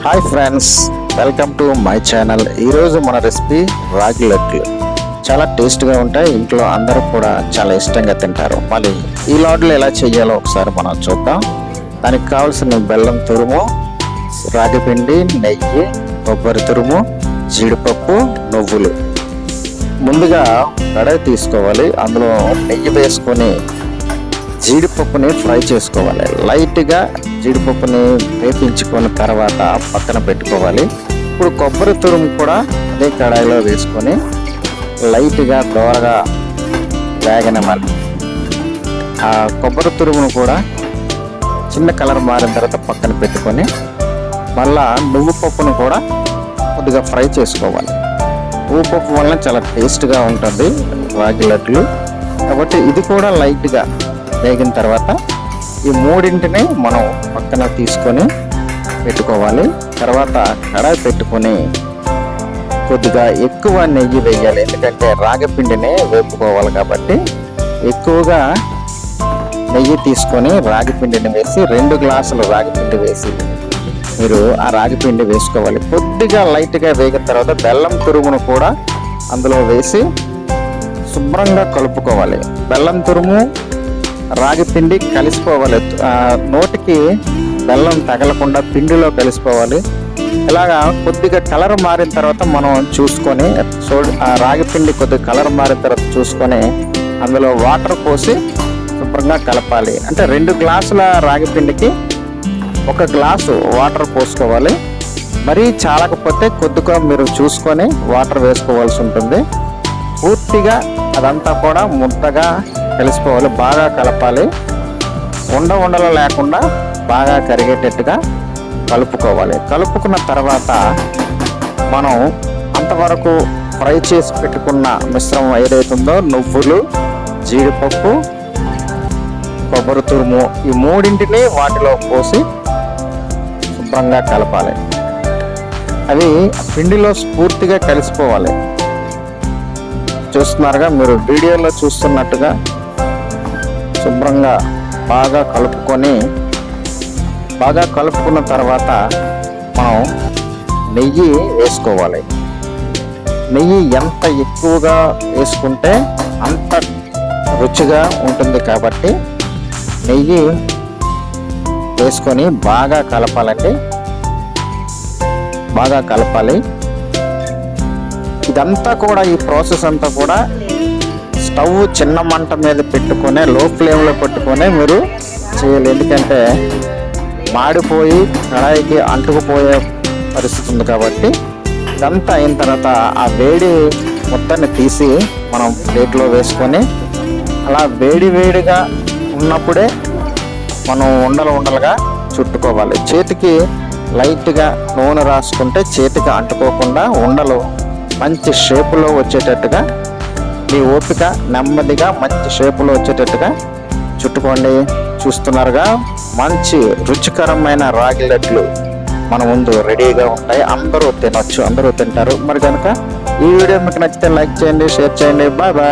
Hi friends, welcome to my channel. ఈరోజు మన recipe రాగి లడ్లు. చాలా టేస్ట్గా ఉంటాయి, ఇంట్లో అందరూ కూడా చాలా ఇష్టంగా తింటారు. మళ్ళీ ఈ లడ్లు ఎలా చేయాలో ఒకసారి మనం చూద్దాం. దానికి కావాల్సిన బెల్లం తురుము, రాగి పిండి, నెయ్యి, కొబ్బరి తురుము, జీడిపప్పు, నువ్వులు. ముందుగా కడాయి తీసుకోవాలి, అందులో నెయ్యి వేసుకొని జీడిపప్పుని ఫ్రై చేసుకోవాలి. లైట్గా జీడిపప్పుని వేపించుకున్న తర్వాత పక్కన పెట్టుకోవాలి. ఇప్పుడు కొబ్బరి తురుము కూడా అదే కడాయిలో వేసుకొని లైట్గా దోరగా వేగనివ్వాలి. ఆ కొబ్బరి తురుమును కూడా చిన్న కలర్ మారిన తర్వాత పక్కన పెట్టుకొని మళ్ళా నువ్వు పప్పును కూడా కొద్దిగా ఫ్రై చేసుకోవాలి. నువ్వు పప్పు వల్ల చాలా టేస్ట్గా ఉంటుంది రాగి లడ్లు. కాబట్టి ఇది కూడా లైట్గా వేగిన తర్వాత ఈ మూడింటిని మనం పక్కన తీసుకొని పెట్టుకోవాలి. తర్వాత కడాయి పెట్టుకొని కొద్దిగా ఎక్కువ నెయ్యి వేయాలి, ఎందుకంటే రాగిపిండిని వేపుకోవాలి కాబట్టి ఎక్కువగా నెయ్యి తీసుకొని రాగిపిండిని వేసి 2 గ్లాసులు రాగిపిండి వేసి మీరు ఆ రాగిపిండి వేసుకోవాలి. కొద్దిగా లైట్గా వేగిన తర్వాత బెల్లం తురుమును కూడా అందులో వేసి శుభ్రంగా కలుపుకోవాలి. బెల్లం తురుము రాగి పిండి కలిసిపోవాలి, నోటికి బెల్లం తగలకుండా పిండిలో కలిసిపోవాలి. ఇలాగా కొద్దిగా కలర్ మారిన తర్వాత మనం చూసుకొని రాగి పిండి కొద్దిగా కలర్ మారిన తర్వాత చూసుకొని అందులో వాటర్ పోసి శుభ్రంగా కలపాలి. అంటే 2 గ్లాసుల రాగి పిండికి 1 గ్లాసు వాటర్ పోసుకోవాలి. మరీ చాలకపోతే కొద్దిగా మీరు చూసుకొని వాటర్ వేసుకోవాల్సి ఉంటుంది. పూర్తిగా అదంతా కూడా ముద్దగా కలిసిపోవాలి, బాగా కలపాలి. ఉండలు లేకుండా బాగా కరిగేటట్టుగా కలుపుకోవాలి. కలుపుకున్న తర్వాత మనం అంతవరకు ఫ్రై చేసి పెట్టుకున్న మిశ్రమం ఏదైతుందో నువ్వులు, జీడిపప్పు, కొబ్బరి తురుము, ఈ మూడింటిని వాటిలో పోసి శుభ్రంగా కలపాలి. అవి పిండిలో పూర్తిగా కలిసిపోవాలి. చూస్తున్నారుగా, మీరు వీడియోలో చూస్తున్నట్టుగా శుభ్రంగా బాగా కలుపుకున్న తర్వాత మనం నెయ్యి వేసుకోవాలి. నెయ్యి ఎంత ఎక్కువగా వేసుకుంటే అంత రుచిగా ఉంటుంది కాబట్టి నెయ్యి వేసుకొని బాగా కలపాలండి. బాగా కలపాలి. ఇదంతా కూడా ఈ ప్రాసెస్ అంతా కూడా స్టవ్ చిన్న మంట మీద పెట్టుకొని లో ఫ్లేమ్లో పెట్టుకొని మీరు చేయాలి. ఎందుకంటే మాడిపోయి కడాయికి అంటుకుపోయే పరిస్థితి ఉంది కాబట్టి ఇదంతా అయిన తర్వాత ఆ వేడి మొత్తాన్ని తీసి మనం ప్లేట్లో వేసుకొని అలా వేడిగా ఉన్నప్పుడే మనం ఉండలుగా చుట్టుకోవాలి. చేతికి లైట్గా నూనె రాసుకుంటే చేతికి అంటుకోకుండా ఉండలు మంచి షేపులో వచ్చేటట్టుగా, మీ ఓపిక నెమ్మదిగా మంచి షేపులో వచ్చేటట్టుగా చుట్టుకోండి. చూస్తున్నారుగా, మంచి రుచికరమైన రాగి లడ్లు మన ముందు రెడీగా ఉంటాయి. అందరూ తినొచ్చు, అందరూ తింటారు. మరి కనుక ఈ వీడియో మీకు నచ్చితే లైక్ చేయండి, షేర్ చేయండి. Bye bye.